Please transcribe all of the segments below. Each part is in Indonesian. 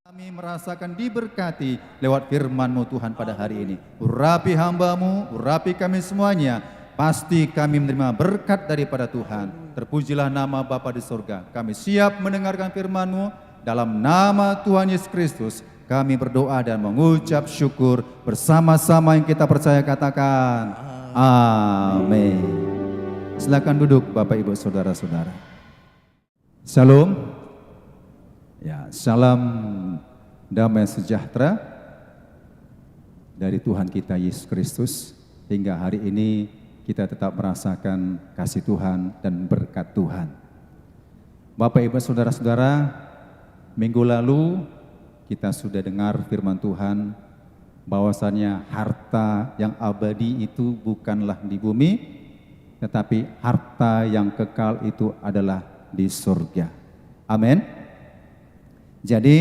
Kami merasakan diberkati lewat firman-Mu Tuhan pada hari ini. Urapi hamba-Mu, urapi kami semuanya. Pasti kami menerima berkat daripada Tuhan. Terpujilah nama Bapa di surga. Kami siap mendengarkan firman-Mu. Dalam nama Tuhan Yesus Kristus, kami berdoa dan mengucap syukur. Bersama-sama yang kita percaya katakan, amin. Silakan duduk Bapak Ibu Saudara-saudara. Shalom. Ya, salam damai sejahtera dari Tuhan kita Yesus Kristus. Hingga hari ini kita tetap merasakan kasih Tuhan dan berkat Tuhan. Bapak Ibu Saudara-saudara, minggu lalu kita sudah dengar firman Tuhan bahwasannya harta yang abadi itu bukanlah di bumi, tetapi harta yang kekal itu adalah di surga. Amin. Jadi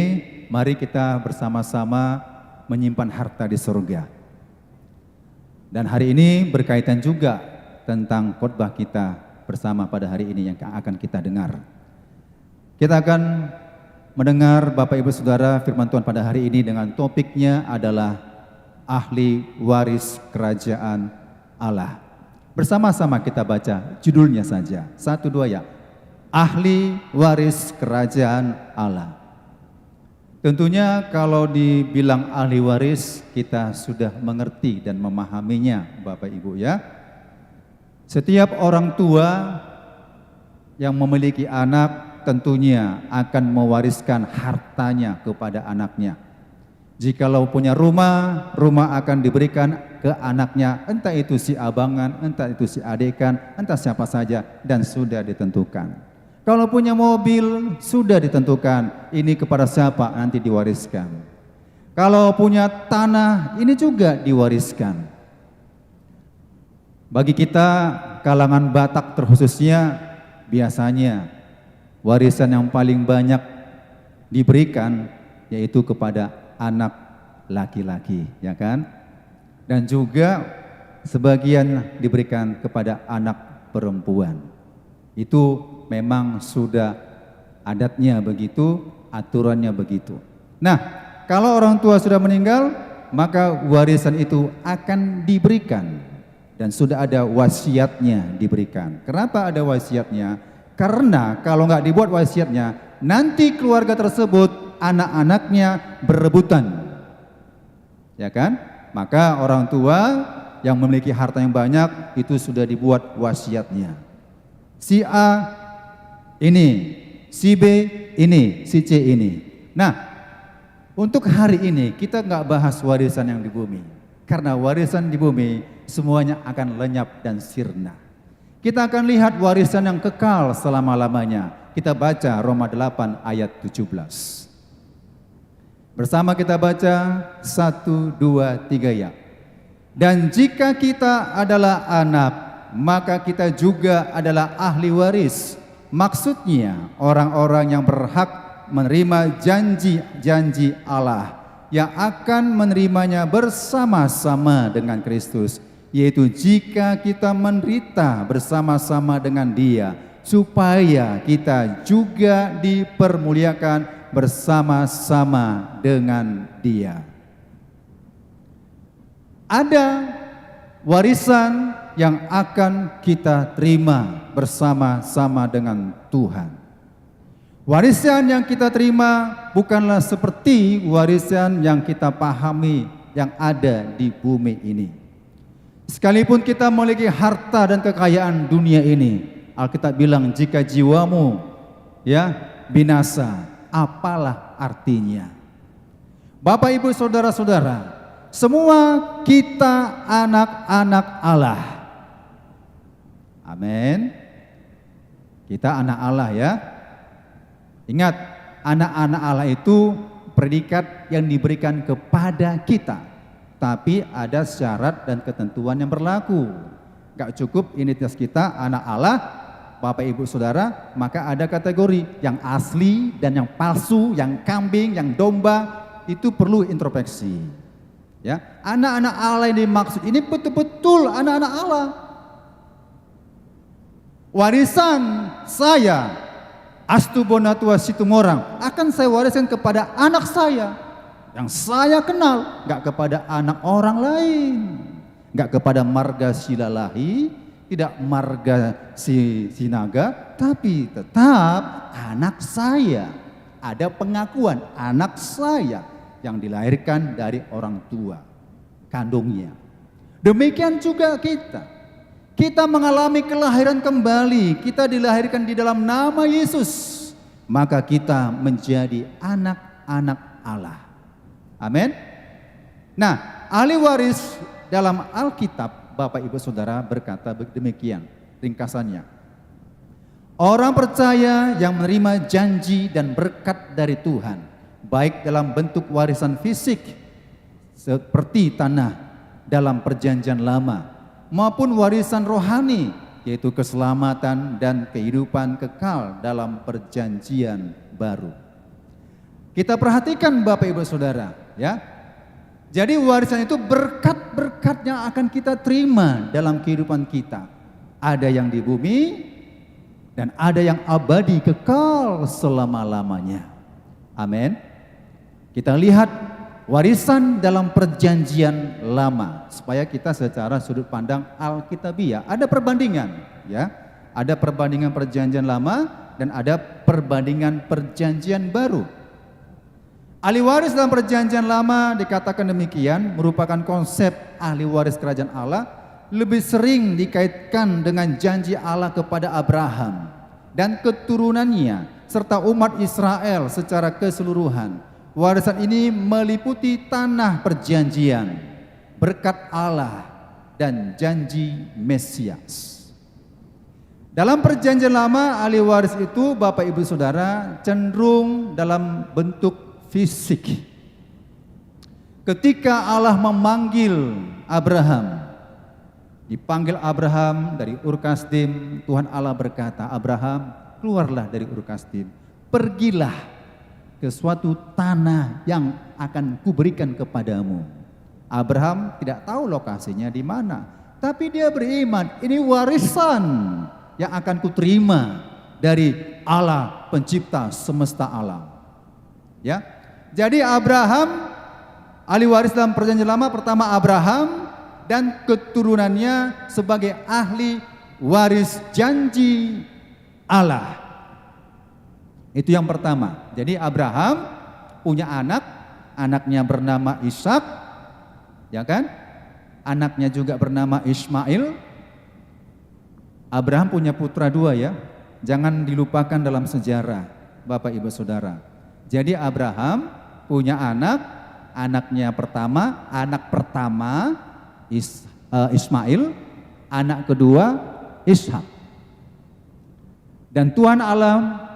mari kita bersama-sama menyimpan harta di surga. Dan hari ini berkaitan juga tentang khotbah kita bersama pada hari ini yang akan kita dengar. Kita akan mendengar Bapak Ibu Saudara firman Tuhan pada hari ini dengan topiknya adalah ahli waris kerajaan Allah. Bersama-sama kita baca judulnya saja, 1, 2 ya. Ahli waris kerajaan Allah. Tentunya kalau dibilang ahli waris, kita sudah mengerti dan memahaminya Bapak Ibu ya. Setiap orang tua yang memiliki anak tentunya akan mewariskan hartanya kepada anaknya. Jikalau punya rumah, rumah akan diberikan ke anaknya, entah itu si abangan, entah itu si adekan, entah siapa saja, dan sudah ditentukan. Kalau punya mobil, sudah ditentukan ini kepada siapa nanti diwariskan. Kalau punya tanah, ini juga diwariskan. Bagi kita kalangan Batak terkhususnya, biasanya warisan yang paling banyak diberikan yaitu kepada anak laki-laki, ya kan? Dan juga sebagian diberikan kepada anak perempuan. Itu memang sudah adatnya begitu, aturannya begitu. Nah, kalau orang tua sudah meninggal, maka warisan itu akan diberikan dan sudah ada wasiatnya diberikan. Kenapa ada wasiatnya? Karena kalau nggak dibuat wasiatnya, nanti keluarga tersebut anak-anaknya berebutan, ya kan? Maka orang tua yang memiliki harta yang banyak itu sudah dibuat wasiatnya. Si A ini, si B ini, si C ini. Nah, untuk hari ini kita nggak bahas warisan yang di bumi. Karena warisan di bumi semuanya akan lenyap dan sirna. Kita akan lihat warisan yang kekal selama-lamanya. Kita baca Roma 8 ayat 17. Bersama kita baca 1, 2, 3 ya. Dan jika kita adalah anak, maka kita juga adalah ahli waris. Maksudnya orang-orang yang berhak menerima janji-janji Allah yang akan menerimanya bersama-sama dengan Kristus, yaitu jika kita menderita bersama-sama dengan Dia, supaya kita juga dipermuliakan bersama-sama dengan Dia. Ada warisan yang akan kita terima bersama-sama dengan Tuhan. Warisan yang kita terima bukanlah seperti warisan yang kita pahami yang ada di bumi ini. Sekalipun kita memiliki harta dan kekayaan dunia ini, Alkitab bilang jika jiwamu ya binasa, apalah artinya? Bapak Ibu Saudara-saudara, semua kita anak-anak Allah. Amin. Kita anak Allah ya. Ingat, anak-anak Allah itu predikat yang diberikan kepada kita. Tapi ada syarat dan ketentuan yang berlaku. Gak cukup identitas kita anak Allah, Bapak Ibu Saudara, maka ada kategori yang asli dan yang palsu, yang kambing, yang domba, itu perlu introspeksi. Ya, anak-anak Allah yang dimaksud ini betul-betul anak-anak Allah. Warisan saya Astu Bonatua Situmorang akan saya wariskan kepada anak saya yang saya kenal, nggak kepada anak orang lain, nggak kepada marga Silalahi, tidak marga Sinaga, tapi tetap anak saya. Ada pengakuan anak saya yang dilahirkan dari orang tua kandungnya. Demikian juga kita. Kita mengalami kelahiran kembali, kita dilahirkan di dalam nama Yesus, maka kita menjadi anak-anak Allah. Amin. Nah, ahli waris dalam Alkitab, Bapak Ibu Saudara, berkata demikian ringkasannya. Orang percaya yang menerima janji dan berkat dari Tuhan, baik dalam bentuk warisan fisik seperti tanah dalam perjanjian lama, maupun warisan rohani, yaitu keselamatan dan kehidupan kekal dalam perjanjian baru. Kita perhatikan Bapak Ibu Saudara, ya. Jadi warisan itu berkat-berkat yang akan kita terima dalam kehidupan kita. Ada yang di bumi dan ada yang abadi kekal selama-lamanya. Amin. Kita lihat warisan dalam perjanjian lama, supaya kita secara sudut pandang Alkitabiah ada perbandingan, ya. Ada perbandingan perjanjian lama dan ada perbandingan perjanjian baru. Ahli waris dalam perjanjian lama dikatakan demikian, merupakan konsep ahli waris kerajaan Allah, lebih sering dikaitkan dengan janji Allah kepada Abraham dan keturunannya serta umat Israel secara keseluruhan. Warisan ini meliputi tanah perjanjian, berkat Allah, dan janji Mesias. Dalam perjanjian lama, ahli waris itu Bapak Ibu Saudara cenderung dalam bentuk fisik. Ketika Allah memanggil Abraham, dipanggil Abraham dari Ur Kasdim, Tuhan Allah berkata, Abraham, keluarlah dari Ur Kasdim, pergilah ke suatu tanah yang akan kuberikan kepadamu. Abraham tidak tahu lokasinya di mana, tapi dia beriman, ini warisan yang akan kuterima dari Allah pencipta semesta alam. Ya, jadi Abraham, ahli waris dalam perjanjian lama, pertama Abraham dan keturunannya sebagai ahli waris janji Allah. Itu yang pertama. Jadi Abraham punya anak, anaknya bernama Ishak, ya kan? Anaknya juga bernama Ismail. Abraham punya putra dua, ya. Jangan dilupakan dalam sejarah, Bapak Ibu Saudara. Jadi Abraham punya anak, anaknya anak pertama Ismail, anak kedua Ishak. Dan Tuhan Allah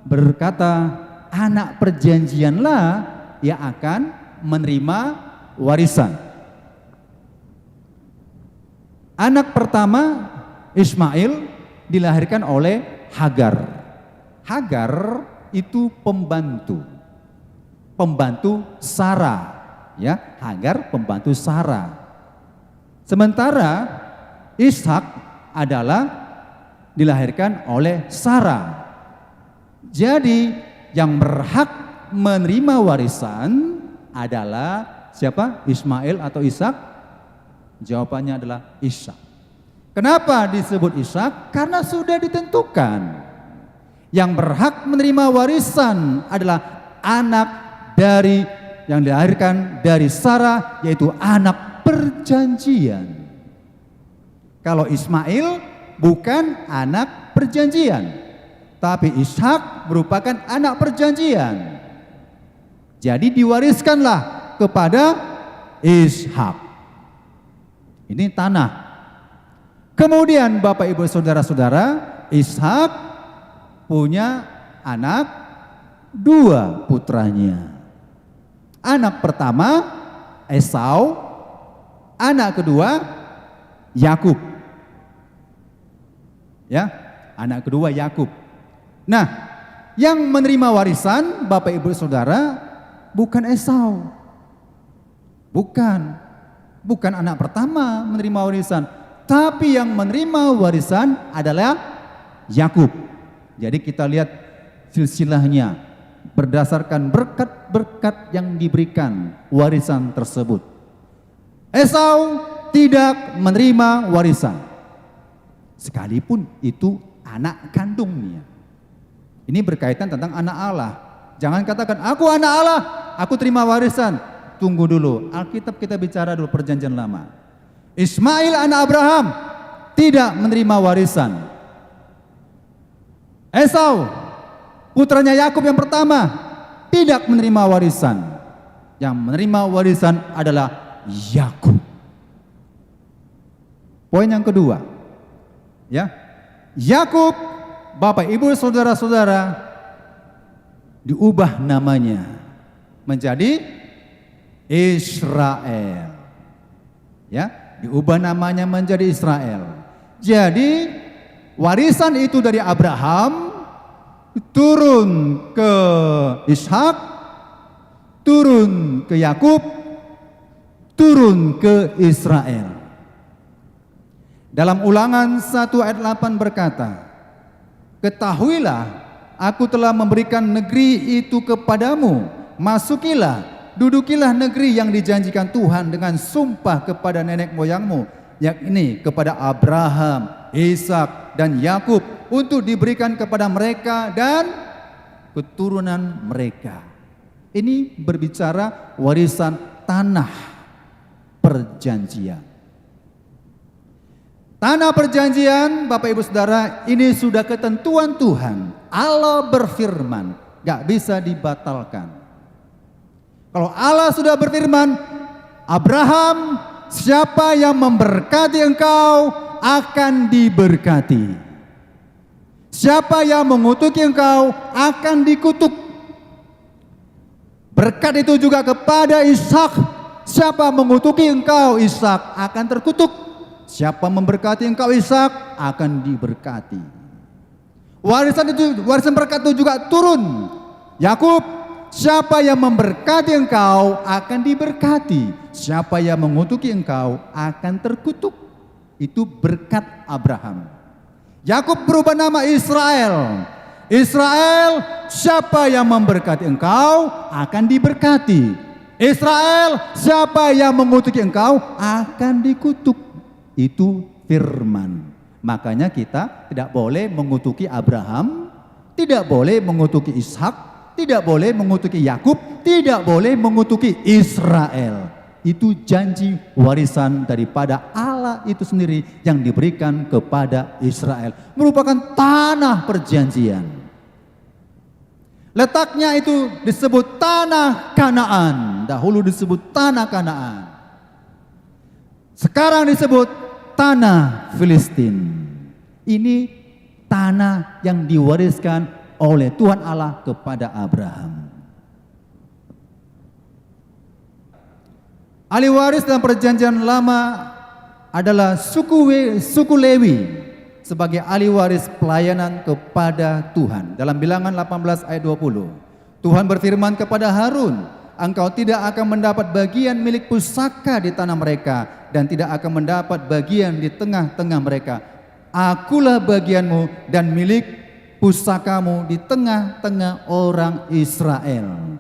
berkata, anak perjanjianlah yang akan menerima warisan. Anak pertama Ismail dilahirkan oleh Hagar. Hagar itu pembantu Sarah, ya. Hagar pembantu Sarah. Sementara Ishak adalah dilahirkan oleh Sarah. Jadi yang berhak menerima warisan adalah siapa? Ismail atau Ishak? Jawabannya adalah Ishak. Kenapa disebut Ishak? Karena sudah ditentukan. Yang berhak menerima warisan adalah anak dari yang dilahirkan dari Sarah, yaitu anak perjanjian. Kalau Ismail bukan anak perjanjian, tapi Ishak merupakan anak perjanjian. Jadi diwariskanlah kepada Ishak. Ini tanah. Kemudian Bapak Ibu Saudara-saudara, Ishak punya anak dua putranya. Anak pertama Esau, anak kedua Yakub. Ya, anak kedua Yakub. Nah, yang menerima warisan Bapak Ibu Saudara bukan Esau. Bukan anak pertama menerima warisan, tapi yang menerima warisan adalah Yakub. Jadi kita lihat silsilahnya berdasarkan berkat-berkat yang diberikan warisan tersebut. Esau tidak menerima warisan, sekalipun itu anak kandungnya. Ini berkaitan tentang anak Allah. Jangan katakan, aku anak Allah, aku terima warisan. Tunggu dulu, Alkitab kita bicara dulu perjanjian lama. Ismail anak Abraham tidak menerima warisan. Esau, putranya Yakub yang pertama, tidak menerima warisan. Yang menerima warisan adalah Yakub. Poin yang kedua, ya, Yakub, Bapak Ibu saudara-saudara, diubah namanya menjadi Israel. Ya, diubah namanya menjadi Israel. Jadi warisan itu dari Abraham turun ke Ishak, turun ke Yakub, turun ke Israel. Dalam Ulangan 1 ayat 8 berkata, ketahuilah, aku telah memberikan negeri itu kepadamu, masukilah, dudukilah negeri yang dijanjikan Tuhan dengan sumpah kepada nenek moyangmu, yakni kepada Abraham, Ishak, dan Yakub, untuk diberikan kepada mereka dan keturunan mereka. Ini berbicara warisan tanah perjanjian. Tanah perjanjian, Bapak Ibu Saudara, ini sudah ketentuan Tuhan. Allah berfirman, gak bisa dibatalkan. Kalau Allah sudah berfirman, Abraham, siapa yang memberkati engkau akan diberkati. Siapa yang mengutuki engkau akan dikutuk. Berkat itu juga kepada Ishak. Siapa mengutuki engkau, Ishak akan terkutuk. Siapa memberkati engkau, Ishak akan diberkati. Warisan berkat itu juga turun. Yakub, siapa yang memberkati engkau akan diberkati. Siapa yang mengutuki engkau akan terkutuk. Itu berkat Abraham. Yakub berubah nama Israel. Israel, siapa yang memberkati engkau akan diberkati. Israel, siapa yang mengutuki engkau akan dikutuk. Itu firman. Makanya kita tidak boleh mengutuki Abraham, tidak boleh mengutuki Ishak, tidak boleh mengutuki Yakub, tidak boleh mengutuki Israel. Itu janji warisan daripada Allah itu sendiri yang diberikan kepada Israel. Merupakan tanah perjanjian. Letaknya itu disebut tanah Kanaan. Dahulu disebut tanah Kanaan. Sekarang disebut tanah Filistin. Ini tanah yang diwariskan oleh Tuhan Allah kepada Abraham. Ahli waris dalam perjanjian lama adalah suku Lewi sebagai ahli waris pelayanan kepada Tuhan. Dalam Bilangan 18 ayat 20, Tuhan berfirman kepada Harun, engkau tidak akan mendapat bagian milik pusaka di tanah mereka dan tidak akan mendapat bagian di tengah-tengah mereka. Akulah bagianmu dan milik pusakamu di tengah-tengah orang Israel.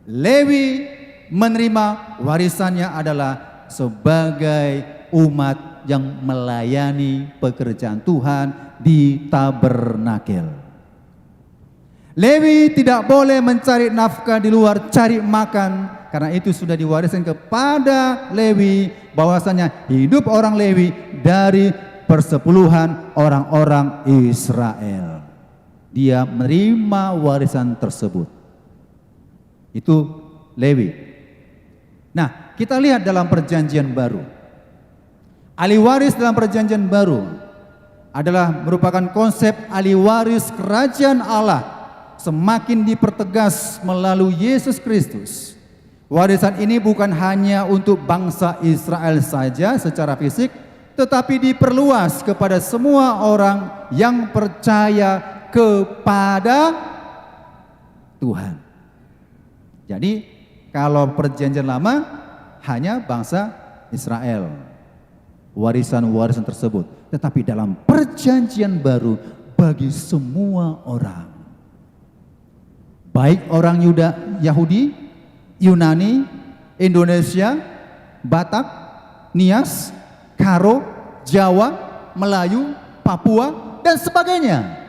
Lewi menerima warisannya adalah sebagai umat yang melayani pekerjaan Tuhan di tabernakel. Lewi tidak boleh mencari nafkah di luar, cari makan, karena itu sudah diwariskan kepada Lewi, bahwasanya hidup orang Lewi dari persepuluhan orang-orang Israel. Dia menerima warisan tersebut. Itu Lewi. Nah, kita lihat dalam perjanjian baru. Ahli waris dalam perjanjian baru adalah merupakan konsep ahli waris kerajaan Allah, semakin dipertegas melalui Yesus Kristus. Warisan ini bukan hanya untuk bangsa Israel saja secara fisik, tetapi diperluas kepada semua orang yang percaya kepada Tuhan. Jadi kalau perjanjian lama hanya bangsa Israel, warisan-warisan tersebut. Tetapi dalam perjanjian baru bagi semua orang. baik orang Yahudi, Yunani, Indonesia, Batak, Nias, Karo, Jawa, Melayu, Papua, dan sebagainya.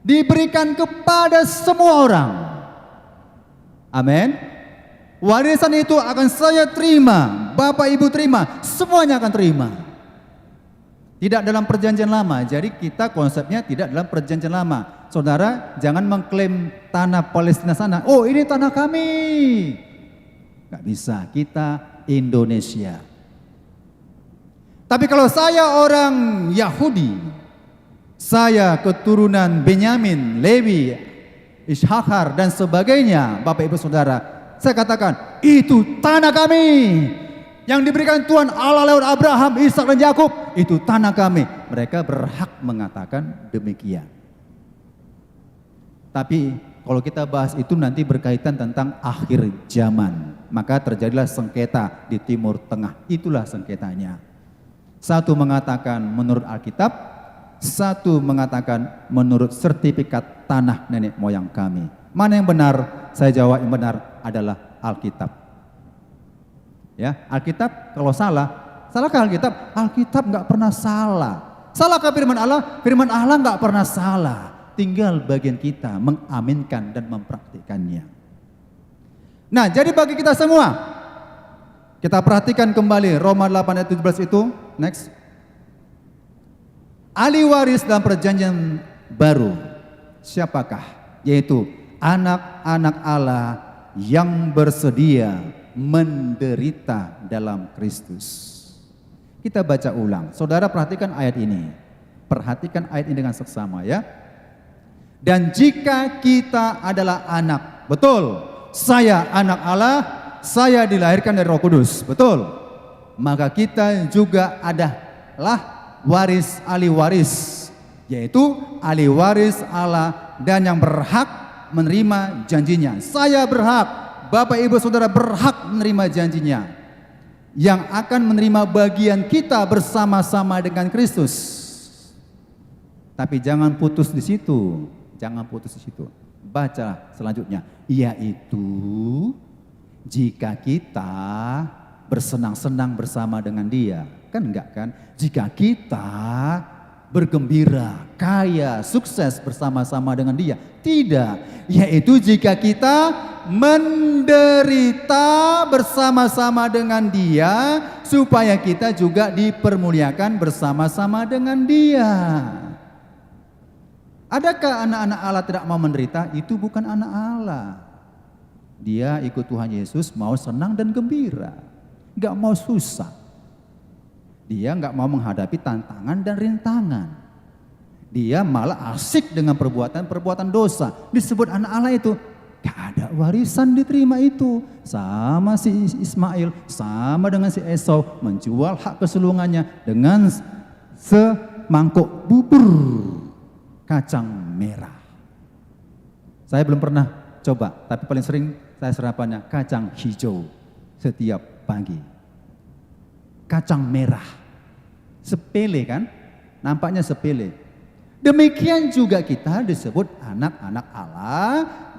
Diberikan kepada semua orang. Amin. Warisan itu akan saya terima, Bapak Ibu terima, semuanya akan terima. Tidak dalam perjanjian lama. Jadi kita konsepnya tidak dalam perjanjian lama. Saudara, jangan mengklaim tanah Palestina sana. Oh, ini tanah kami. Gak bisa, kita Indonesia. Tapi kalau saya orang Yahudi, saya keturunan Benyamin, Lewi, Ishakar dan sebagainya, Bapak Ibu Saudara, saya katakan itu tanah kami yang diberikan Tuhan Allah lewat Abraham, Ishak dan Yakub, itu tanah kami. Mereka berhak mengatakan demikian. Tapi kalau kita bahas itu nanti berkaitan tentang akhir zaman, maka terjadilah sengketa di Timur Tengah. Itulah sengketanya. Satu mengatakan menurut Alkitab, satu mengatakan menurut sertifikat tanah nenek moyang kami. Mana yang benar? Saya jawab yang benar adalah Alkitab. Ya, Alkitab kalau salah, salahkah Alkitab? Alkitab nggak pernah salah. Salahkah firman Allah? Firman Allah nggak pernah salah. Tinggal bagian kita mengaminkan dan mempraktikannya. Nah, jadi bagi kita semua, kita perhatikan kembali Roma 8 ayat 17 itu. Next. Ahli waris dalam perjanjian baru, siapakah? Yaitu anak-anak Allah yang bersedia menderita dalam Kristus. Kita baca ulang. Saudara perhatikan ayat ini. Perhatikan ayat ini dengan seksama ya. Dan jika kita adalah anak, betul, saya anak Allah, saya dilahirkan dari Roh Kudus, betul. Maka kita juga adalah waris ahli waris, yaitu ahli waris Allah dan yang berhak menerima janjinya. Saya berhak, Bapak Ibu Saudara berhak menerima janjinya, yang akan menerima bagian kita bersama-sama dengan Kristus. Tapi jangan putus di situ. Jangan putus di situ. Baca selanjutnya, yaitu jika kita bersenang-senang bersama dengan Dia. Kan enggak kan? Jika kita bergembira, kaya, sukses bersama-sama dengan Dia. Tidak, yaitu jika kita menderita bersama-sama dengan Dia, supaya kita juga dipermuliakan bersama-sama dengan Dia. Adakah anak-anak Allah tidak mau menderita? Itu bukan anak Allah. Dia ikut Tuhan Yesus mau senang dan gembira, gak mau susah. Dia gak mau menghadapi tantangan dan rintangan. Dia malah asik dengan perbuatan-perbuatan dosa. Disebut anak Allah itu. Gak ada warisan diterima itu. Sama si Ismail, sama dengan si Esau, menjual hak kesulungannya dengan semangkuk bubur kacang merah. Saya belum pernah coba, tapi paling sering saya sarapannya kacang hijau setiap pagi. Kacang merah. Sepele kan? Nampaknya sepele. Demikian juga kita disebut anak-anak Allah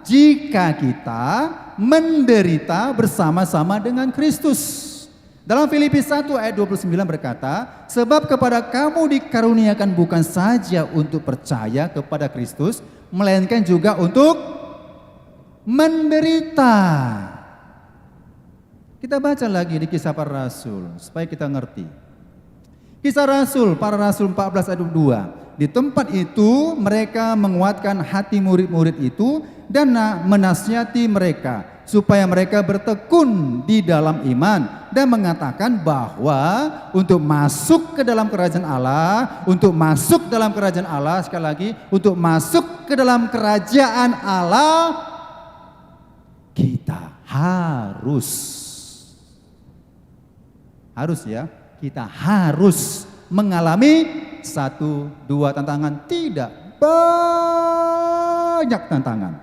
jika kita menderita bersama-sama dengan Kristus. Dalam Filipi 1 ayat 29 berkata, sebab kepada kamu dikaruniakan bukan saja untuk percaya kepada Kristus, melainkan juga untuk menderita. Kita baca lagi di Kisah Para Rasul supaya kita ngerti. Kisah Rasul, Para Rasul 14 ayat 2. Di tempat itu mereka menguatkan hati murid-murid itu dan menasihati mereka supaya mereka bertekun di dalam iman dan mengatakan bahwa untuk masuk ke dalam kerajaan Allah, untuk masuk dalam kerajaan Allah, sekali lagi, untuk masuk ke dalam kerajaan Allah, kita harus ya, kita harus mengalami 1, 2 tantangan, tidak, banyak tantangan,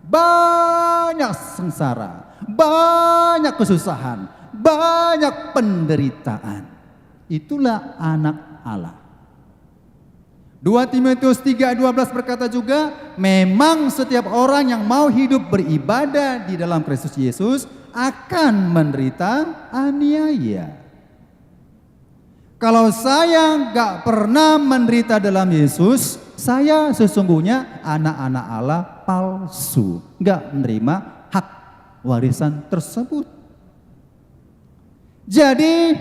banyak sengsara, banyak kesusahan, banyak penderitaan. Itulah anak Allah. 2 Timotius 3:12 berkata juga, memang setiap orang yang mau hidup beribadah di dalam Kristus Yesus akan menderita aniaya. Kalau saya gak pernah menderita dalam Yesus, saya sesungguhnya anak-anak Allah palsu, gak menerima hak warisan tersebut. Jadi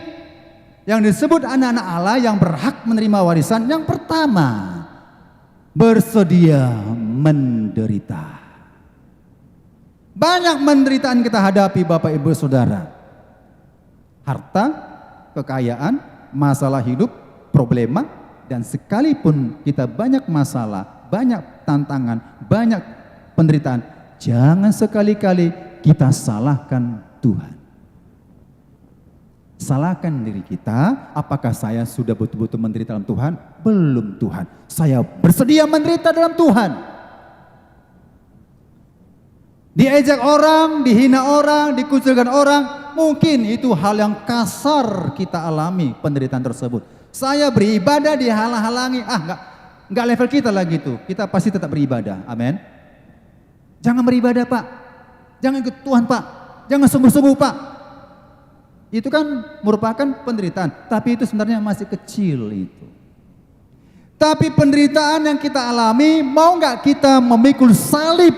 yang disebut anak-anak Allah yang berhak menerima warisan, yang pertama, bersedia menderita. Banyak penderitaan kita hadapi Bapak Ibu Saudara. Harta, kekayaan, masalah hidup, problema, dan sekalipun kita banyak masalah, banyak tantangan, banyak penderitaan, jangan sekali-kali kita salahkan Tuhan. Salahkan diri kita, apakah saya sudah betul-betul menderita dalam Tuhan? Belum Tuhan. Saya bersedia menderita dalam Tuhan. Diejek orang, dihina orang, dikucilkan orang, mungkin itu hal yang kasar kita alami penderitaan tersebut. Saya beribadah dihalang-halangi, enggak level kita lagi itu. Kita pasti tetap beribadah. Amin. Jangan beribadah, Pak. Jangan ikut Tuhan, Pak. Jangan sungguh-sungguh, Pak. Itu kan merupakan penderitaan, tapi itu sebenarnya masih kecil itu. Tapi penderitaan yang kita alami, mau nggak kita memikul salib?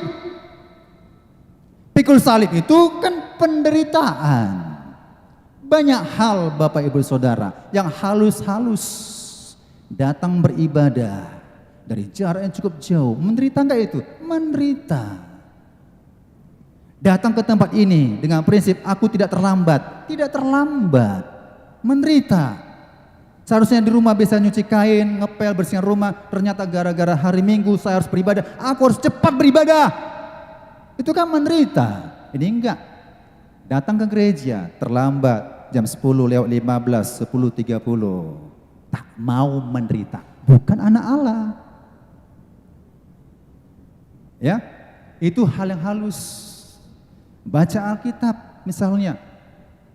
Pikul salib itu kan penderitaan. Banyak hal Bapak Ibu Saudara yang halus-halus datang beribadah dari jarak yang cukup jauh. Menderita nggak itu? Menderita. Datang ke tempat ini dengan prinsip aku tidak terlambat. Tidak terlambat. Menderita. Seharusnya di rumah bisa nyuci kain, ngepel, bersihkan rumah. Ternyata gara-gara hari Minggu saya harus beribadah. Aku harus cepat beribadah. Itu kan menderita. Ini enggak. Datang ke gereja terlambat jam 10:15, 10:30. Tak mau menderita. Bukan anak Allah. Ya, itu hal yang halus. Baca Alkitab misalnya,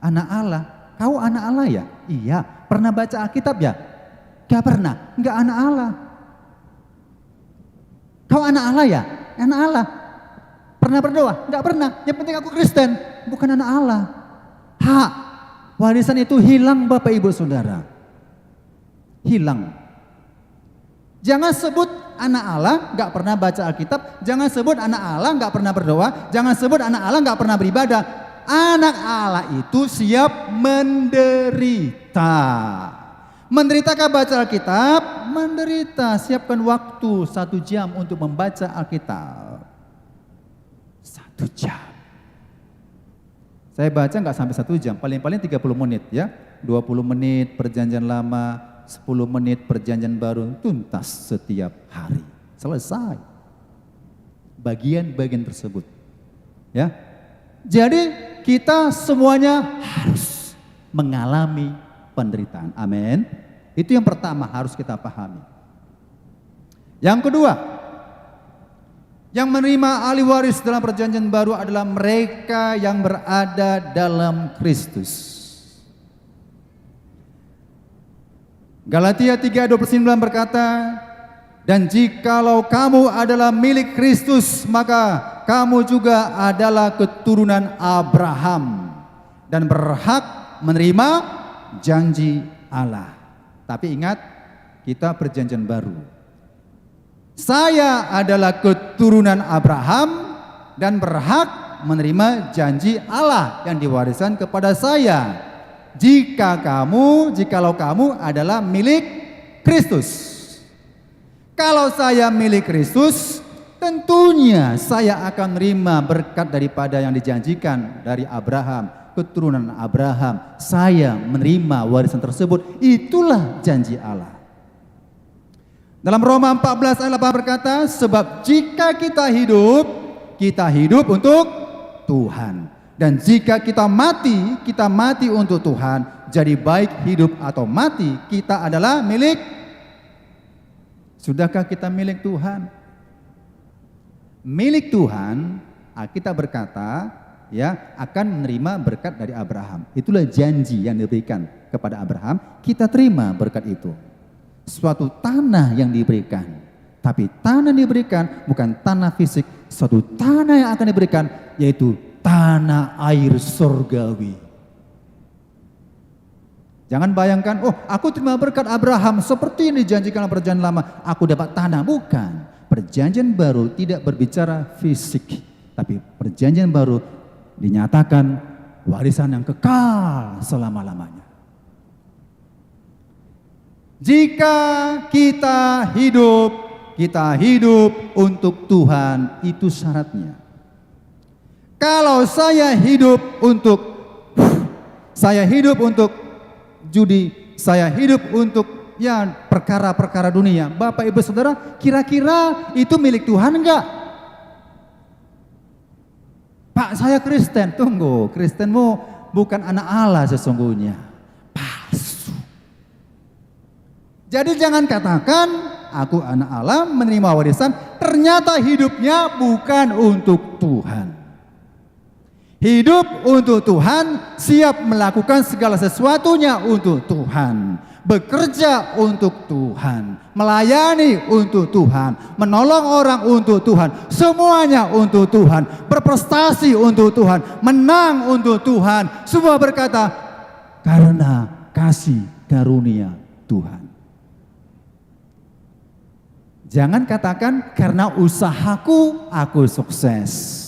anak Allah, kau anak Allah ya? Iya. Pernah baca Alkitab ya? Gak pernah, gak anak Allah. Kau anak Allah ya? Anak Allah. Pernah berdoa? Gak pernah, yang penting aku Kristen. Bukan anak Allah. Hak warisan itu hilang Bapak Ibu Saudara. Hilang. Jangan sebut anak Allah gak pernah baca Alkitab. Jangan sebut anak Allah gak pernah berdoa. Jangan sebut anak Allah gak pernah beribadah. Anak Allah itu siap menderita. Menderitakah baca Alkitab? Menderita. Siapkan waktu 1 jam untuk membaca Alkitab. 1 jam. Saya baca gak sampai 1 jam. Paling-paling 30 menit ya. 20 menit perjanjian lama, 10 menit perjanjian baru, tuntas setiap hari. Selesai. Bagian-bagian tersebut. Ya. Jadi kita semuanya harus mengalami penderitaan. Amin. Itu yang pertama harus kita pahami. Yang kedua, yang menerima ahli waris dalam perjanjian baru adalah mereka yang berada dalam Kristus. Galatia 3:29 berkata, dan jikalau kamu adalah milik Kristus, maka kamu juga adalah keturunan Abraham dan berhak menerima janji Allah. Tapi ingat, kita perjanjian baru. Saya adalah keturunan Abraham dan berhak menerima janji Allah yang diwariskan kepada saya. Jikalau kamu adalah milik Kristus. Kalau saya milik Kristus, tentunya saya akan menerima berkat daripada yang dijanjikan dari Abraham, keturunan Abraham. Saya menerima warisan tersebut. Itulah janji Allah. Dalam Roma 14 ayat 8 berkata, sebab jika kita hidup untuk Tuhan. Dan jika kita mati untuk Tuhan. Jadi baik hidup atau mati, kita adalah milik. Sudahkah kita milik Tuhan? Milik Tuhan, kita berkata, ya, akan menerima berkat dari Abraham. Itulah janji yang diberikan kepada Abraham, kita terima berkat itu. suatu tanah yang diberikan. Tapi tanah yang diberikan bukan tanah fisik, suatu tanah yang akan diberikan yaitu tanah air surgawi. Jangan bayangkan, oh aku terima berkat Abraham seperti ini dijanjikan dalam perjanjian lama, aku dapat tanah. Bukan. Perjanjian baru tidak berbicara fisik, tapi perjanjian baru dinyatakan warisan yang kekal selama-lamanya. Jika kita hidup untuk Tuhan, itu syaratnya. Kalau saya hidup untuk judi, saya hidup untuk perkara-perkara dunia, Bapak Ibu Saudara, kira-kira itu milik Tuhan enggak? Pak, saya Kristen. Tunggu, Kristenmu bukan anak Allah sesungguhnya. Palsu. Jadi jangan katakan aku anak Allah menerima warisan, ternyata hidupnya bukan untuk Tuhan. Hidup untuk Tuhan, siap melakukan segala sesuatunya untuk Tuhan, bekerja untuk Tuhan, melayani untuk Tuhan, menolong orang untuk Tuhan, semuanya untuk Tuhan, berprestasi untuk Tuhan, menang untuk Tuhan, semua berkata karena kasih karunia Tuhan. Jangan katakan karena usahaku aku sukses.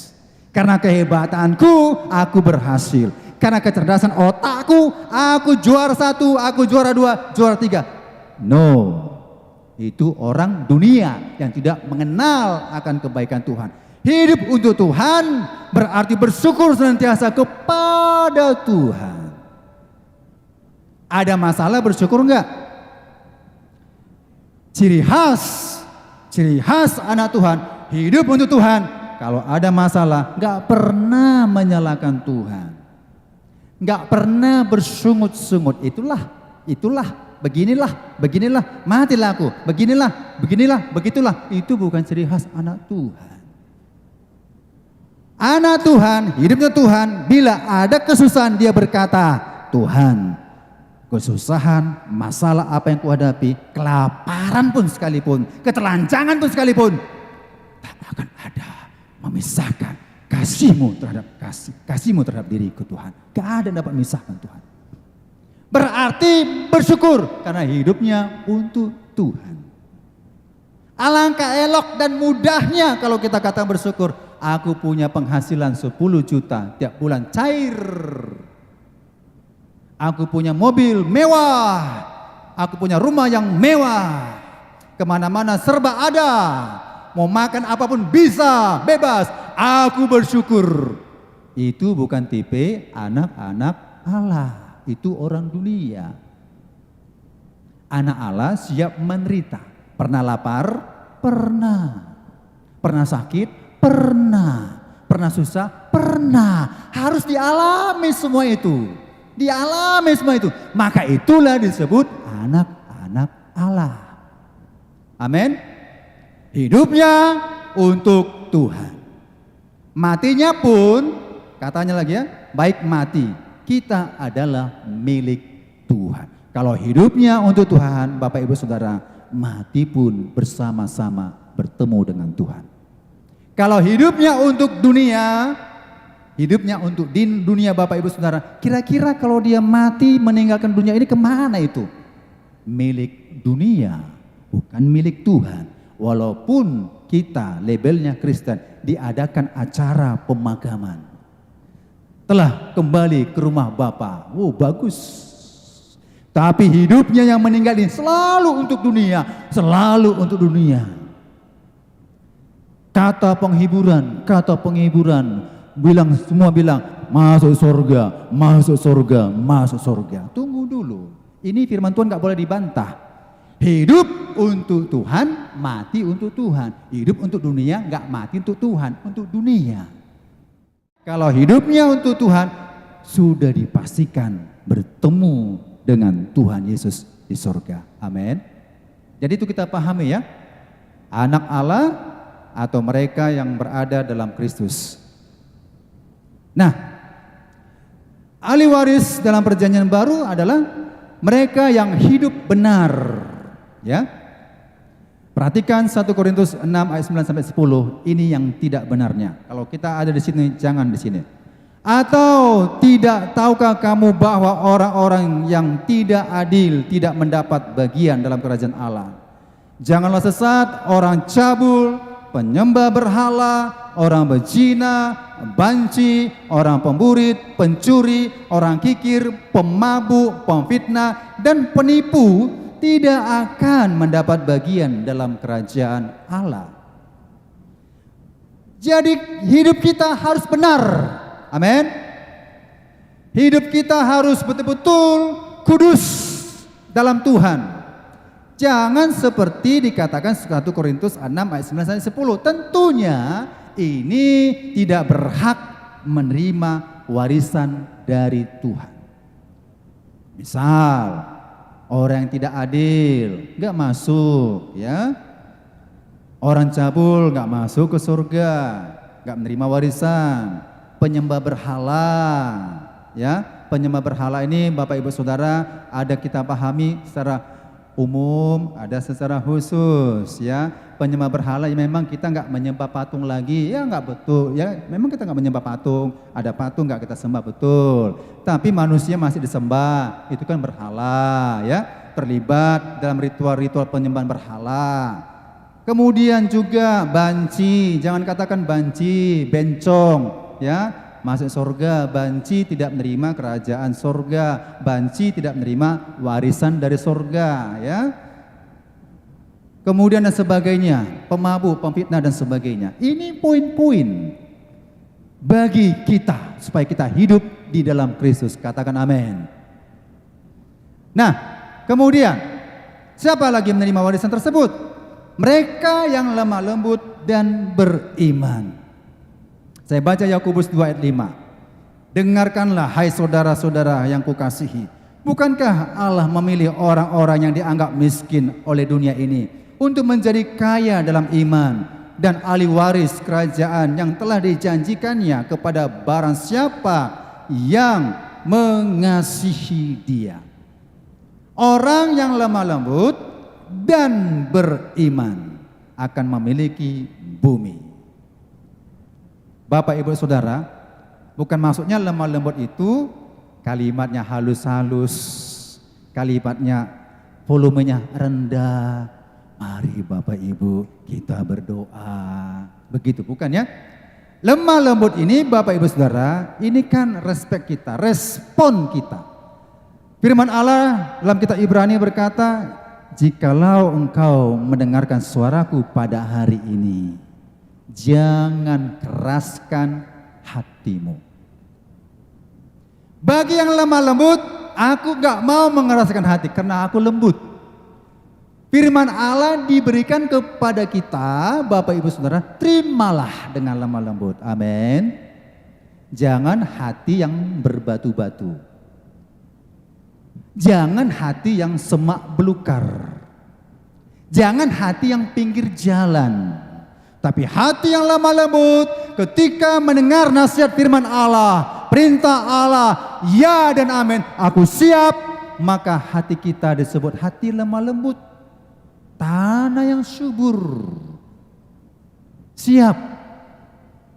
Karena kehebatanku, aku berhasil. Karena kecerdasan otakku, aku juara 1, aku juara 2, juara 3. No, itu orang dunia yang tidak mengenal akan kebaikan Tuhan. Hidup untuk Tuhan berarti bersyukur senantiasa kepada Tuhan. Ada masalah bersyukur enggak? Ciri khas anak Tuhan, hidup untuk Tuhan. Kalau ada masalah, nggak pernah menyalahkan Tuhan, nggak pernah bersungut-sungut. Itulah, beginilah, matilah aku, beginilah, begitulah. Itu bukan ciri khas anak Tuhan. Anak Tuhan, hidupnya Tuhan. Bila ada kesusahan dia berkata, Tuhan, kesusahan, masalah apa yang kuhadapi, kelaparan pun sekalipun, ketelanjangan pun sekalipun, tak akan ada memisahkan kasihmu terhadap diriku Tuhan. Gak ada yang dapat memisahkan Tuhan. Berarti bersyukur karena hidupnya untuk Tuhan. Alangkah elok dan mudahnya kalau kita kata bersyukur. Aku punya penghasilan 10 juta tiap bulan cair. Aku punya mobil mewah. Aku punya rumah yang mewah. Kemana-mana serba ada. Mau makan apapun bisa, bebas. Aku bersyukur. Itu bukan tipe anak-anak Allah. Itu orang dunia. Anak Allah siap menderita. Pernah lapar? Pernah. Pernah sakit? Pernah. Pernah susah? Pernah. Harus dialami semua itu. Dialami semua itu. Maka itulah disebut anak-anak Allah. Amin. Hidupnya untuk Tuhan. Matinya pun, katanya lagi ya, baik mati, kita adalah milik Tuhan. Kalau hidupnya untuk Tuhan, Bapak Ibu Saudara, mati pun bersama-sama bertemu dengan Tuhan. Kalau hidupnya untuk dunia, hidupnya untuk dunia Bapak Ibu Saudara, kira-kira kalau dia mati meninggalkan dunia ini kemana itu? Milik dunia, bukan milik Tuhan. Walaupun kita labelnya Kristen, diadakan acara pemakaman. Telah kembali ke rumah Bapa. Oh bagus. Tapi hidupnya yang meninggal ini selalu untuk dunia. Selalu untuk dunia. Kata penghiburan. Semua bilang masuk surga, masuk surga, masuk surga. Tunggu dulu. Ini firman Tuhan gak boleh dibantah. Hidup untuk Tuhan, mati untuk Tuhan. Hidup untuk dunia, enggak mati untuk Tuhan, untuk dunia. Kalau hidupnya untuk Tuhan, sudah dipastikan bertemu dengan Tuhan Yesus di surga. Amin. Jadi itu kita pahami ya. Anak Allah atau mereka yang berada dalam Kristus. Nah, ahli waris dalam perjanjian baru adalah mereka yang hidup benar. Ya. Perhatikan 1 Korintus 6 ayat 9 sampai 10, ini yang tidak benarnya. Kalau kita ada di sini, jangan di sini. Atau tidak tahukah kamu bahwa orang-orang yang tidak adil tidak mendapat bagian dalam kerajaan Allah? Janganlah sesat, orang cabul, penyembah berhala, orang berzina, banci, orang pemburit, pencuri, orang kikir, pemabuk, pemfitnah, dan penipu tidak akan mendapat bagian dalam kerajaan Allah. Jadi hidup kita harus benar. Amin. Hidup kita harus betul-betul kudus dalam Tuhan. Jangan seperti dikatakan 1 Korintus 6 ayat 9 sampai 10. Tentunya ini tidak berhak menerima warisan dari Tuhan. Misal orang yang tidak adil nggak masuk, ya. Orang cabul nggak masuk ke surga, nggak menerima warisan. Penyembah berhala, ya, penyembah berhala ini Bapak Ibu Saudara ada kita pahami secara umum, ada secara khusus, ya. Penyembah berhala ya memang kita nggak menyembah patung lagi, ya nggak betul, ya memang kita nggak menyembah patung, ada patung nggak kita sembah betul, tapi manusia masih disembah, itu kan berhala, ya, terlibat dalam ritual-ritual penyembahan berhala. Kemudian juga banci, jangan katakan banci, bencong. Ya, masuk surga, banci tidak menerima kerajaan surga, banci tidak menerima warisan dari surga, ya. Kemudian dan sebagainya, pemabuk, pemfitnah dan sebagainya. Ini poin-poin bagi kita supaya kita hidup di dalam Kristus. Katakan amin. Nah, kemudian siapa lagi menerima warisan tersebut? Mereka yang lemah lembut dan beriman. Saya baca Yakobus 2 ayat 5. Dengarkanlah hai saudara-saudara yang kukasihi. Bukankah Allah memilih orang-orang yang dianggap miskin oleh dunia ini untuk menjadi kaya dalam iman dan ahli waris kerajaan yang telah dijanjikannya kepada barang siapa yang mengasihi Dia. Orang yang lemah lembut dan beriman akan memiliki bumi. Bapak Ibu Saudara, bukan maksudnya lemah lembut itu kalimatnya halus-halus, kalimatnya volumenya rendah. Mari Bapak Ibu kita berdoa. Begitu bukan ya? Lemah lembut ini Bapak Ibu Saudara, ini kan respek kita, respon kita. Firman Allah dalam kitab Ibrani berkata, jikalau engkau mendengarkan suaraku pada hari ini, jangan keraskan hatimu. Bagi yang lemah lembut, aku gak mau mengeraskan hati karena aku lembut. Firman Allah diberikan kepada kita, Bapak Ibu Saudara, terimalah dengan lemah lembut. Amin. Jangan hati yang berbatu-batu. Jangan hati yang semak belukar. Jangan hati yang pinggir jalan. Tapi hati yang lemah lembut ketika mendengar nasihat firman Allah, perintah Allah, ya dan amin, aku siap, maka hati kita disebut hati lemah lembut. Tanah yang subur. Siap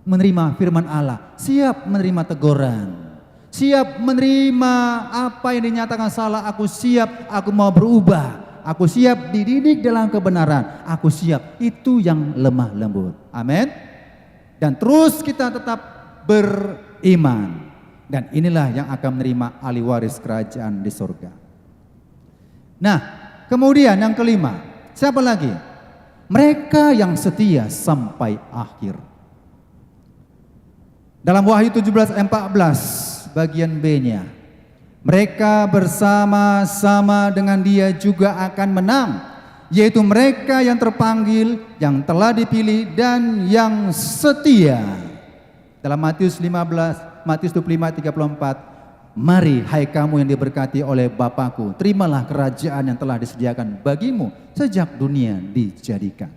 menerima firman Allah, siap menerima teguran, siap menerima apa yang dinyatakan salah, aku siap, aku mau berubah. Aku siap dididik dalam kebenaran. Aku siap. Itu yang lemah lembut. Amin. Dan terus kita tetap beriman. Dan inilah yang akan menerima ahli waris kerajaan di surga. Nah, kemudian yang kelima. Siapa lagi? Mereka yang setia sampai akhir. Dalam Wahyu 17:14 bagian B-nya. Mereka bersama-sama dengan Dia juga akan menang, yaitu mereka yang terpanggil, yang telah dipilih dan yang setia. Dalam Matius 25:34, mari hai kamu yang diberkati oleh Bapakku, terimalah kerajaan yang telah disediakan bagimu sejak dunia dijadikan.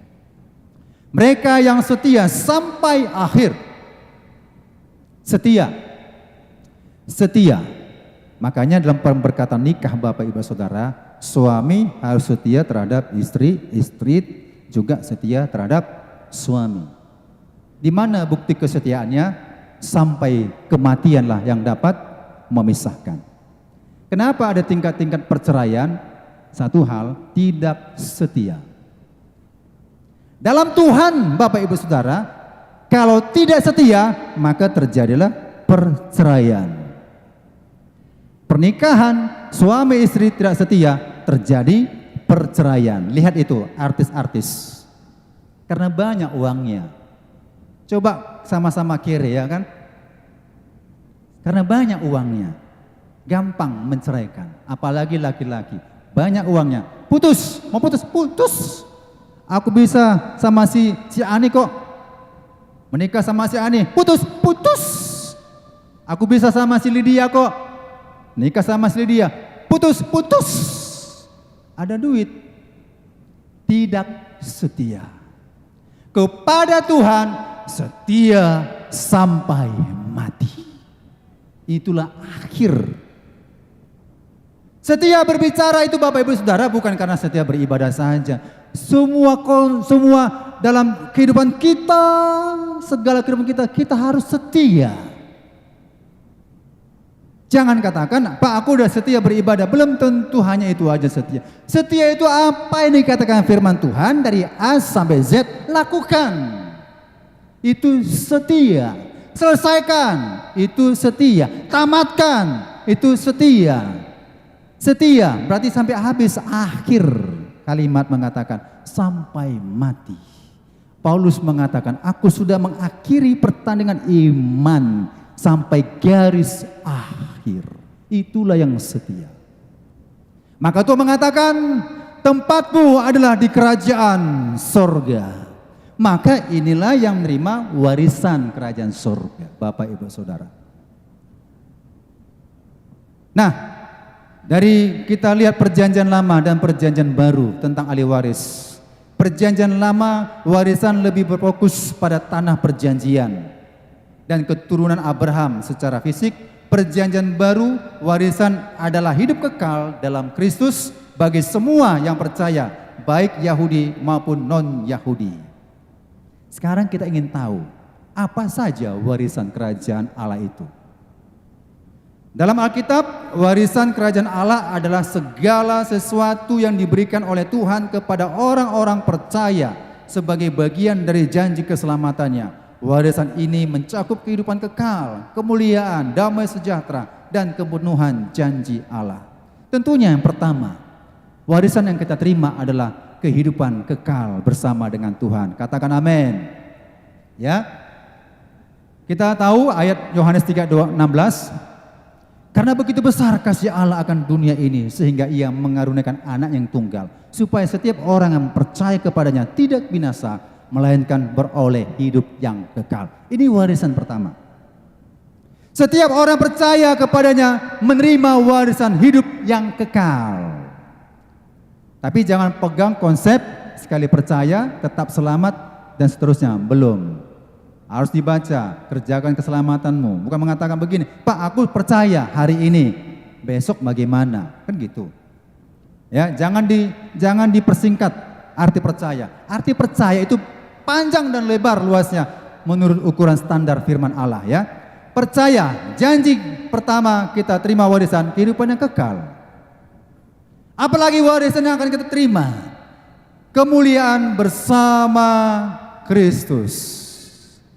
Mereka yang setia sampai akhir. Setia. Makanya dalam pemberkatan nikah Bapak Ibu Saudara, suami harus setia terhadap istri, istri juga setia terhadap suami. Di mana bukti kesetiaannya? Sampai kematianlah yang dapat memisahkan. Kenapa ada tingkat-tingkat perceraian? Satu hal, tidak setia. Dalam Tuhan, Bapak Ibu Saudara, kalau tidak setia, maka terjadilah perceraian. Pernikahan suami istri tidak setia, terjadi perceraian. Lihat itu artis-artis. Karena banyak uangnya. Coba sama-sama kiri ya kan. Karena banyak uangnya. Gampang menceraikan. Apalagi laki-laki. Banyak uangnya. Putus, mau putus, putus. Aku bisa sama si Ani kok. Menikah sama si Ani, putus, putus. Aku bisa sama si Lydia kok. Nikah sama si Lydia, putus, putus. Ada duit, tidak setia. Kepada Tuhan setia sampai mati. Itulah akhir. Setia berbicara itu Bapak Ibu Saudara bukan karena setia beribadah saja. Semua dalam kehidupan kita, segala kehidupan kita harus setia. Jangan katakan, Pak aku udah setia beribadah. Belum tentu hanya itu aja setia. Setia itu apa yang dikatakan firman Tuhan dari A sampai Z, lakukan. Itu setia. Selesaikan, itu setia. Tamatkan, itu setia. Setia berarti sampai habis. Akhir kalimat mengatakan sampai mati. Paulus mengatakan, aku sudah mengakhiri pertandingan iman sampai garis akhir. Itulah yang setia. Maka Tuhan mengatakan, tempatmu adalah di kerajaan sorga. Maka inilah yang menerima warisan kerajaan sorga, Bapak Ibu Saudara. Nah, dari kita lihat perjanjian lama dan perjanjian baru tentang ahli waris. Perjanjian lama warisan lebih berfokus pada tanah perjanjian dan keturunan Abraham secara fisik. Perjanjian baru warisan adalah hidup kekal dalam Kristus bagi semua yang percaya, baik Yahudi maupun non-Yahudi. Sekarang kita ingin tahu apa saja warisan kerajaan Allah itu. Dalam Alkitab, warisan kerajaan Allah adalah segala sesuatu yang diberikan oleh Tuhan kepada orang-orang percaya sebagai bagian dari janji keselamatannya. Warisan ini mencakup kehidupan kekal, kemuliaan, damai sejahtera, dan kepenuhan janji Allah. Tentunya yang pertama, warisan yang kita terima adalah kehidupan kekal bersama dengan Tuhan. Katakan amin. Ya. Kita tahu ayat Yohanes 3:16. Karena begitu besar kasih Allah akan dunia ini sehingga ia mengaruniakan anak yang tunggal supaya setiap orang yang percaya kepadanya tidak binasa melainkan beroleh hidup yang kekal. Ini warisan pertama. Setiap orang percaya kepadanya menerima warisan hidup yang kekal. Tapi jangan pegang konsep sekali percaya tetap selamat dan seterusnya. Belum. Harus dibaca, kerjakan keselamatanmu. Bukan mengatakan begini, Pak aku percaya hari ini, besok bagaimana? Kan gitu. Ya, jangan dipersingkat arti percaya. Arti percaya itu panjang dan lebar luasnya menurut ukuran standar firman Allah ya. Percaya, janji pertama kita terima warisan kehidupan yang kekal. Apalagi warisan yang akan kita terima? Kemuliaan bersama Kristus.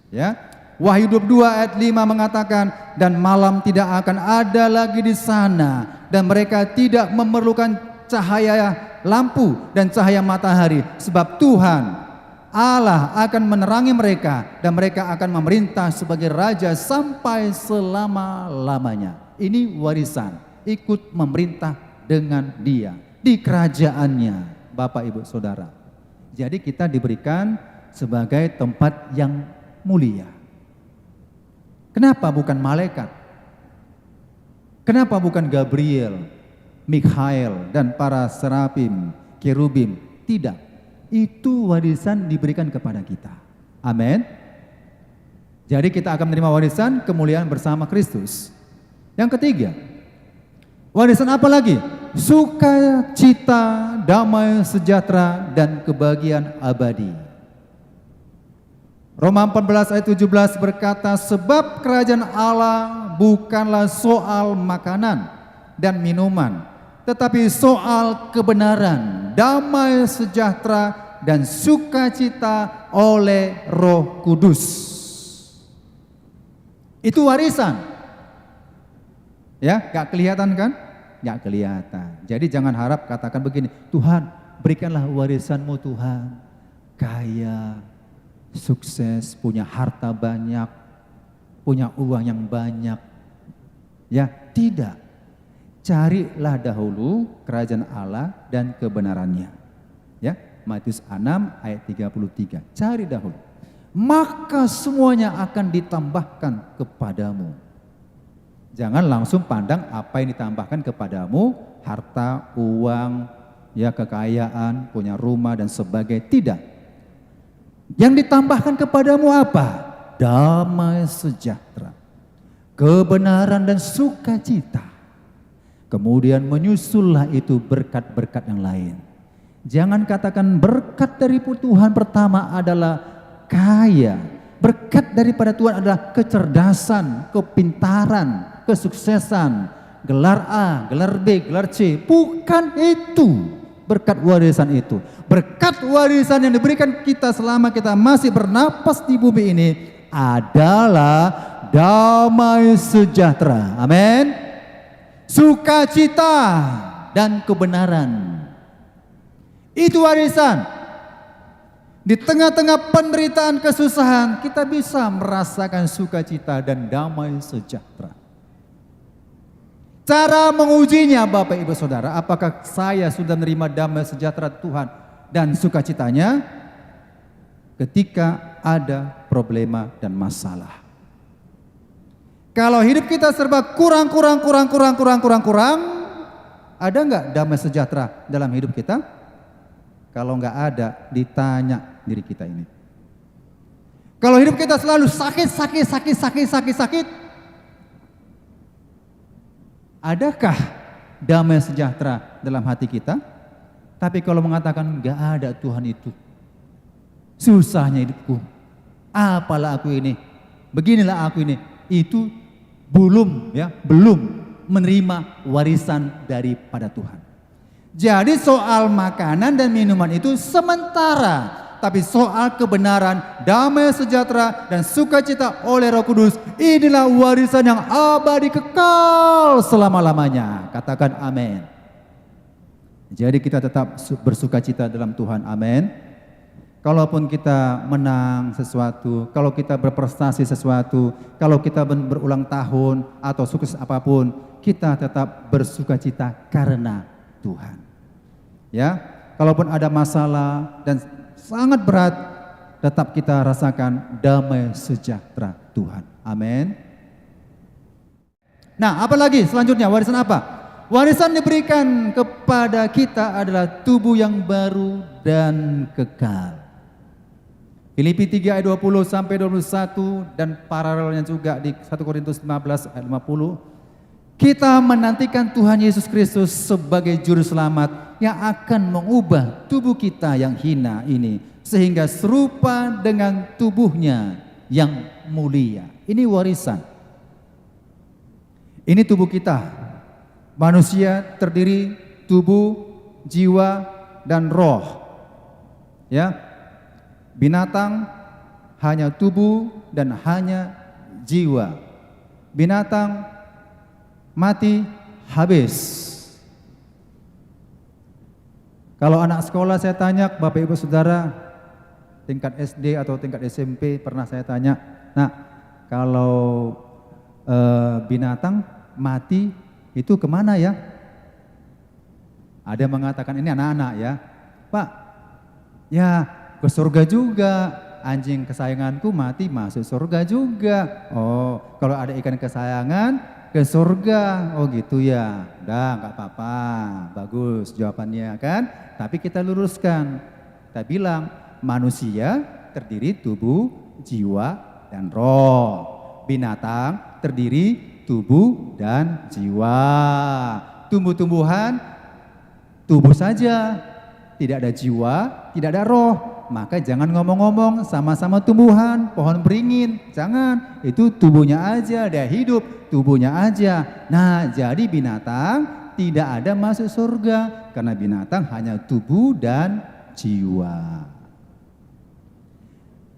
Ya. Wahyu 22 ayat 5 mengatakan, dan malam tidak akan ada lagi di sana dan mereka tidak memerlukan cahaya lampu dan cahaya matahari sebab Tuhan Allah akan menerangi mereka dan mereka akan memerintah sebagai raja sampai selama-lamanya. Ini warisan, ikut memerintah dengan Dia di kerajaannya, Bapak Ibu Saudara. Jadi kita diberikan sebagai tempat yang mulia. Kenapa bukan malaikat? Kenapa bukan Gabriel, Mikhail dan para serafim, kerubim? Tidak. Itu warisan diberikan kepada kita. Amin. Jadi kita akan menerima warisan kemuliaan bersama Kristus. Yang ketiga, warisan apa lagi? sukacita, damai sejahtera, dan kebahagiaan abadi. Roma 14 ayat 17 berkata, sebab kerajaan Allah bukanlah soal makanan dan minuman, tetapi soal kebenaran, damai sejahtera, dan sukacita oleh Roh Kudus. Itu warisan. Ya, gak kelihatan kan? Gak kelihatan. Jadi jangan harap katakan begini, Tuhan berikanlah warisanmu Tuhan. Kaya, sukses, punya harta banyak, punya uang yang banyak. Ya, tidak. Carilah dahulu kerajaan Allah dan kebenarannya. Ya, Matius 6 ayat 33. Cari dahulu. Maka semuanya akan ditambahkan kepadamu. Jangan langsung pandang apa yang ditambahkan kepadamu, harta, uang, ya kekayaan, punya rumah dan sebagainya. Tidak. Yang ditambahkan kepadamu apa? Damai sejahtera, kebenaran dan sukacita. Kemudian menyusullah itu berkat-berkat yang lain. Jangan katakan berkat dari Tuhan pertama adalah kaya. Berkat daripada Tuhan adalah kecerdasan, kepintaran, kesuksesan, gelar A, gelar B, gelar C. Bukan itu berkat warisan itu. Berkat warisan yang diberikan kita selama kita masih bernapas di bumi ini adalah damai sejahtera. Amin. Sukacita dan kebenaran. Itu warisan. Di tengah-tengah penderitaan kesusahan kita bisa merasakan sukacita dan damai sejahtera. Cara mengujinya Bapak Ibu Saudara, apakah saya sudah menerima damai sejahtera Tuhan dan sukacitanya? Ketika ada problema dan masalah. Kalau hidup kita serba kurang, ada nggak damai sejahtera dalam hidup kita? Kalau nggak ada, ditanya diri kita ini. Kalau hidup kita selalu sakit, adakah damai sejahtera dalam hati kita? Tapi kalau mengatakan nggak ada Tuhan itu, susahnya hidupku, apalah aku ini, beginilah aku ini, itu belum menerima warisan daripada Tuhan. Jadi soal makanan dan minuman itu sementara, tapi soal kebenaran, damai sejahtera dan sukacita oleh Roh Kudus, inilah warisan yang abadi kekal selama-lamanya. Katakan amin. Jadi kita tetap bersukacita dalam Tuhan, amin. Kalaupun kita menang sesuatu, kalau kita berprestasi sesuatu, kalau kita berulang tahun atau sukses apapun, kita tetap bersukacita karena Tuhan. Ya, kalaupun ada masalah dan sangat berat, tetap kita rasakan damai sejahtera Tuhan. Amin. Nah, apalagi selanjutnya warisan apa? Warisan diberikan kepada kita adalah tubuh yang baru dan kekal. Filipi 3 ayat 20 sampai 21 dan paralelnya juga di 1 Korintus 15 ayat 50. Kita menantikan Tuhan Yesus Kristus sebagai juru selamat yang akan mengubah tubuh kita yang hina ini sehingga serupa dengan tubuhnya yang mulia. Ini warisan. Ini tubuh kita. Manusia terdiri tubuh, jiwa, dan roh. Ya. Binatang hanya tubuh dan hanya jiwa. Binatang mati habis. Kalau anak sekolah saya tanya, Bapak Ibu Saudara, tingkat SD atau tingkat SMP pernah saya tanya, nah kalau binatang mati itu kemana ya? Ada yang mengatakan, ini anak-anak ya, Pak, ya ke surga juga. Anjing kesayanganku mati masuk surga juga. Oh, kalau ada ikan kesayangan ke surga, oh gitu ya. Udah nggak apa-apa, bagus jawabannya kan. Tapi kita luruskan, kita bilang manusia terdiri tubuh, jiwa, dan roh. Binatang terdiri tubuh dan jiwa. Tumbuh-tumbuhan tubuh saja, tidak ada jiwa, tidak ada roh. Maka jangan ngomong-ngomong sama-sama tumbuhan, pohon beringin. Jangan, itu tubuhnya aja, dia hidup, tubuhnya aja. Nah, jadi binatang tidak ada masuk surga, karena binatang hanya tubuh dan jiwa.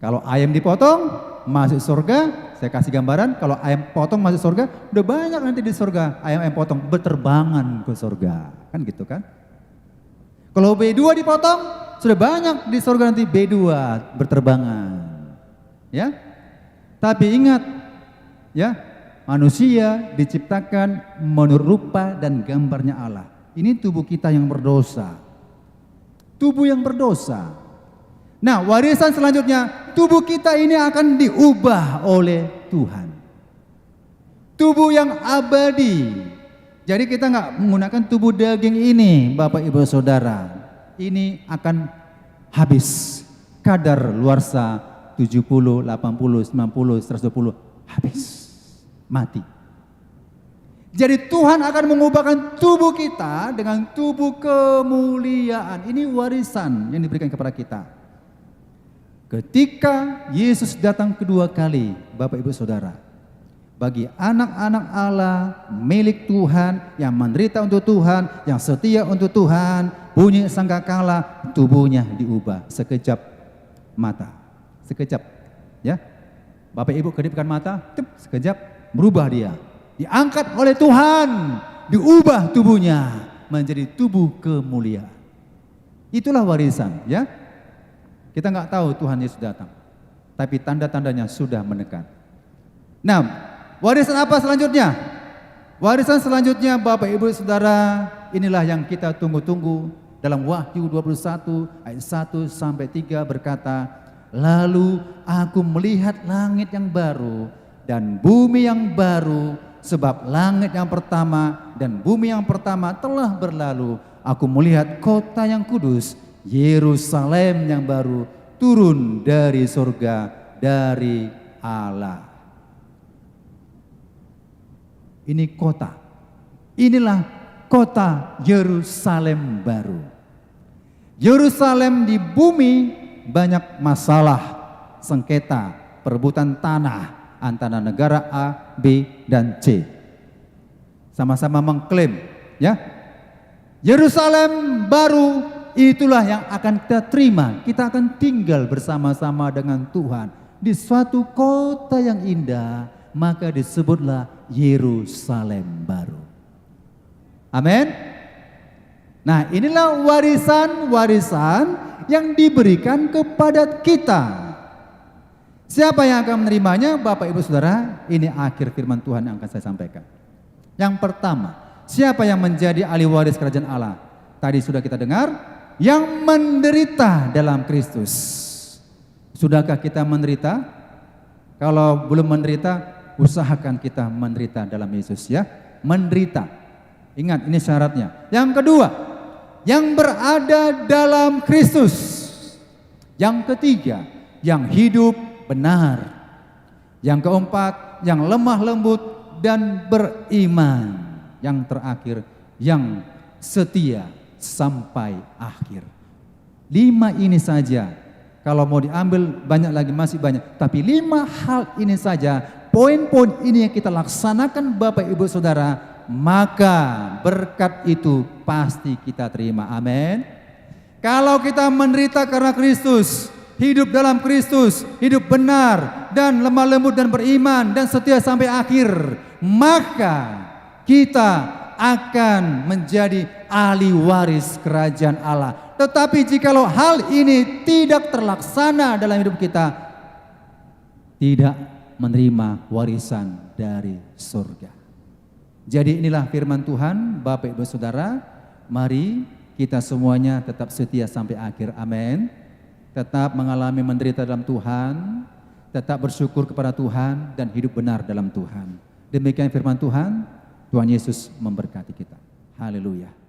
Kalau ayam dipotong, masuk surga. Saya kasih gambaran, kalau ayam potong masuk surga, udah banyak nanti di surga. Ayam potong berterbangan ke surga. Kan gitu kan? Kalau B2 dipotong, sudah banyak di surga nanti B2 berterbangan. Ya. Tapi ingat, ya, manusia diciptakan menurut rupa dan gambarnya Allah. Ini tubuh kita yang berdosa. Tubuh yang berdosa. Nah, warisan selanjutnya, tubuh kita ini akan diubah oleh Tuhan. Tubuh yang abadi. Jadi kita nggak menggunakan tubuh daging ini, Bapak Ibu Saudara. Ini akan habis. Kadar luarsa 70, 80, 90, 120 habis. Mati. Jadi Tuhan akan mengubahkan tubuh kita dengan tubuh kemuliaan. Ini warisan yang diberikan kepada kita. Ketika Yesus datang kedua kali, Bapak Ibu Saudara, bagi anak-anak Allah, milik Tuhan, yang menderita untuk Tuhan, yang setia untuk Tuhan, bunyi sangkakala, tubuhnya diubah sekejap mata. Sekejap, ya. Bapak Ibu kedipkan mata, sekejap berubah dia. Diangkat oleh Tuhan, diubah tubuhnya menjadi tubuh kemuliaan. Itulah warisan, ya. Kita nggak tahu Tuhan Yesus datang, tapi tanda-tandanya sudah mendekat. Nah, warisan apa selanjutnya? Warisan selanjutnya, Bapak Ibu Saudara, inilah yang kita tunggu-tunggu. Dalam Wahyu 21 ayat 1 sampai 3 berkata, lalu aku melihat langit yang baru dan bumi yang baru, sebab langit yang pertama dan bumi yang pertama telah berlalu. Aku melihat kota yang kudus, Yerusalem yang baru, turun dari surga, dari Allah. Ini kota. Inilah kota Yerusalem baru. Yerusalem di bumi banyak masalah, sengketa, perebutan tanah antara negara A, B, dan C. Sama-sama mengklaim, ya. Yerusalem baru itulah yang akan kita terima. Kita akan tinggal bersama-sama dengan Tuhan di suatu kota yang indah, maka disebutlah Yerusalem baru. Amin. Nah, inilah warisan-warisan yang diberikan kepada kita. Siapa yang akan menerimanya? Bapak Ibu Saudara, ini akhir firman Tuhan yang akan saya sampaikan. Yang pertama, siapa yang menjadi ahli waris kerajaan Allah? Tadi sudah kita dengar, yang menderita dalam Kristus. Sudahkah kita menderita? Kalau belum menderita, usahakan kita menderita dalam Yesus, ya. Menderita. Ingat, ini syaratnya. Yang kedua, yang berada dalam Kristus. Yang ketiga, yang hidup benar. Yang keempat, yang lemah lembut dan beriman. Yang terakhir, yang setia sampai akhir. 5 ini saja. Kalau mau diambil banyak lagi, masih banyak. Tapi 5 hal ini saja, poin-poin ini yang kita laksanakan Bapak Ibu Saudara, maka berkat itu pasti kita terima. Amin. Kalau kita menderita karena Kristus, hidup dalam Kristus, hidup benar dan lemah lembut dan beriman dan setia sampai akhir, maka kita akan menjadi ahli waris kerajaan Allah. Tetapi jikalau hal ini tidak terlaksana dalam hidup kita, tidak menerima warisan dari surga. Jadi inilah firman Tuhan, Bapak Ibu Saudara, mari kita semuanya tetap setia sampai akhir. Amin. Tetap mengalami menderita dalam Tuhan, tetap bersyukur kepada Tuhan dan hidup benar dalam Tuhan. Demikian firman Tuhan. Tuhan Yesus memberkati kita. Haleluya.